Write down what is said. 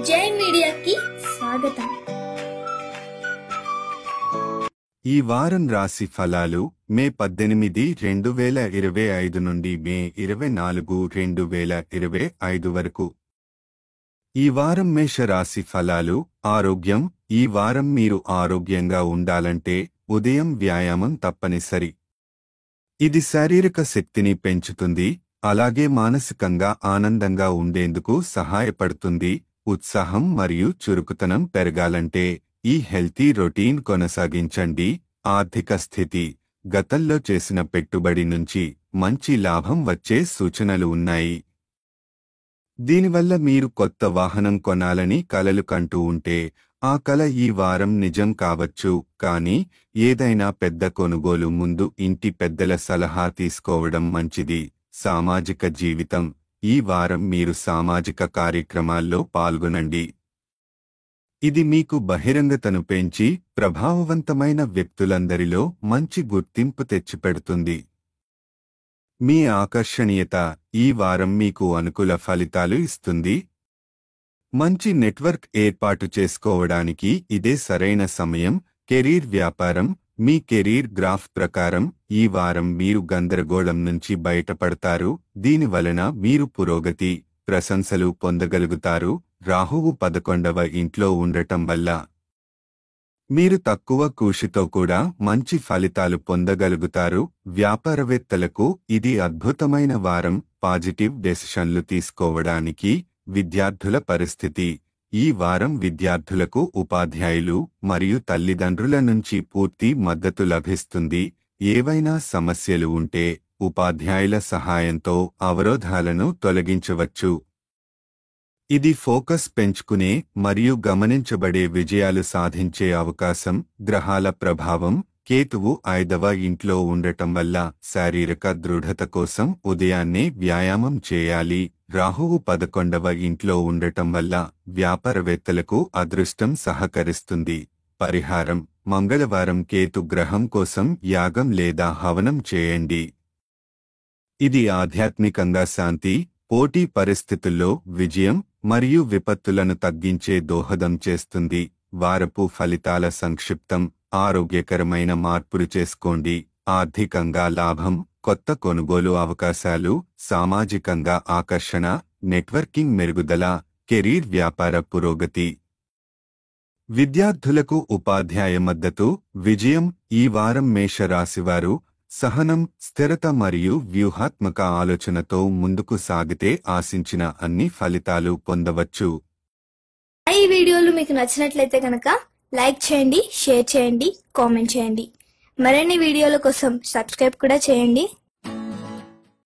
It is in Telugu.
జై మీడియాకి స్వాగతం. ఈ వారం రాశి ఫలాలు మే 18, 2025 నుండి మే 24, 2025 వరకు. ఈ వారం మేష రాశి ఫలాలు. ఆరోగ్యం. ఈ వారం మీరు ఆరోగ్యంగా ఉండాలంటే ఉదయం వ్యాయామం తప్పనిసరి. ఇది శారీరక శక్తిని పెంచుతుంది, అలాగే మానసికంగా ఆనందంగా ఉండేందుకు సహాయపడుతుంది. ఉత్సాహం మరియు చురుకుతనం పెరగాలంటే ఈ హెల్తీ రొటీన్ కొనసాగించండి. ఆర్థిక స్థితి. గతంలో చేసిన పెట్టుబడి నుంచి మంచి లాభం వచ్చే సూచనలు ఉన్నాయి. దీనివల్ల మీరు కొత్త వాహనం కొనాలని కలలు కంటూ ఉంటే ఆ కల ఈ వారం నిజం కావచ్చు. కానీ ఏదైనా పెద్ద కొనుగోలు ముందు ఇంటి పెద్దల సలహా తీసుకోవడం మంచిది. సామాజిక జీవితం. ఈ వారం మీరు సామాజిక కార్యక్రమాల్లో పాల్గొనండి. ఇది మీకు బహిరంగతను పెంచి ప్రభావవంతమైన వ్యక్తులందరిలో మంచి గుర్తింపు తెచ్చిపెడుతుంది. మీ ఆకర్షణీయత. ఈ వారం మీకు అనుకూల ఫలితాలు ఇస్తుంది. మంచి నెట్వర్క్ ఏర్పాటు చేసుకోవడానికి ఇదే సరైన సమయం. కెరీర్. వ్యాపారం. మీ కెరీర్ గ్రాఫ్ ప్రకారం ఈ వారం మీరు గందరగోళం నుంచి బయటపడతారు. దీనివలన మీరు పురోగతి, ప్రశంసలు పొందగలుగుతారు. రాహువు 11వ ఇంట్లో ఉండటం వల్ల మీరు తక్కువ కృషితో కూడా మంచి ఫలితాలు పొందగలుగుతారు. వ్యాపారవేత్తలకు ఇది అద్భుతమైన వారం. పాజిటివ్ డెసిషన్లు తీసుకోవడానికి. విద్యార్థుల పరిస్థితి. ఈ వారం విద్యార్థులకు ఉపాధ్యాయులు మరియు తల్లిదండ్రుల నుంచి పూర్తి మద్దతు లభిస్తుంది. ఏవైనా సమస్యలు ఉంటే ఉపాధ్యాయుల సహాయంతో అవరోధాలను తొలగించవచ్చు. ఇది ఫోకస్ పెంచుకునే మరియు గమనించబడే విజయాలు సాధించే అవకాశం. గ్రహాల ప్రభావం. కేతువు 5వ ఇంట్లో ఉండటం వల్ల శారీరక దృఢత కోసం ఉదయాన్నే వ్యాయామం చేయాలి. రాహువు 11వ ఇంట్లో ఉండటం వల్ల వ్యాపారవేత్తలకు అదృష్టం సహకరిస్తుంది. పరిహారం. మంగళవారం కేతు గ్రహం కోసం యాగం లేదా హవనం చేయండి. ఇది ఆధ్యాత్మికంగా శాంతి, పోటీ పరిస్థితుల్లో విజయం మరియు విపత్తులను తగ్గించే దోహదం చేస్తుంది. వారపు ఫలితాల సంక్షిప్తం. ఆరోగ్యకరమైన మార్పులు చేసుకోండి. ఆర్థికంగా లాభం, కొత్త కొనుగోలు అవకాశాలు, సామాజికంగా ఆకర్షణ, నెట్వర్కింగ్ మెరుగుదల, కెరీర్ వ్యాపార పురోగతి. విద్యార్థులకు ఉపాధ్యాయ మద్దతు, విజయం. ఈ వారం మేషరాశివారు సహనం, స్థిరత మరియు వ్యూహాత్మక ఆలోచనతో ముందుకు సాగితే ఆశించిన అన్ని ఫలితాలు పొందవచ్చు. ఈ వీడియోలు మీకు నచ్చినట్లయితే కనుక లైక్ చేయండి, షేర్ చేయండి, కామెంట్ చేయండి. మరిన్ని వీడియోల కోసం సబ్స్క్రైబ్ కూడా చేయండి.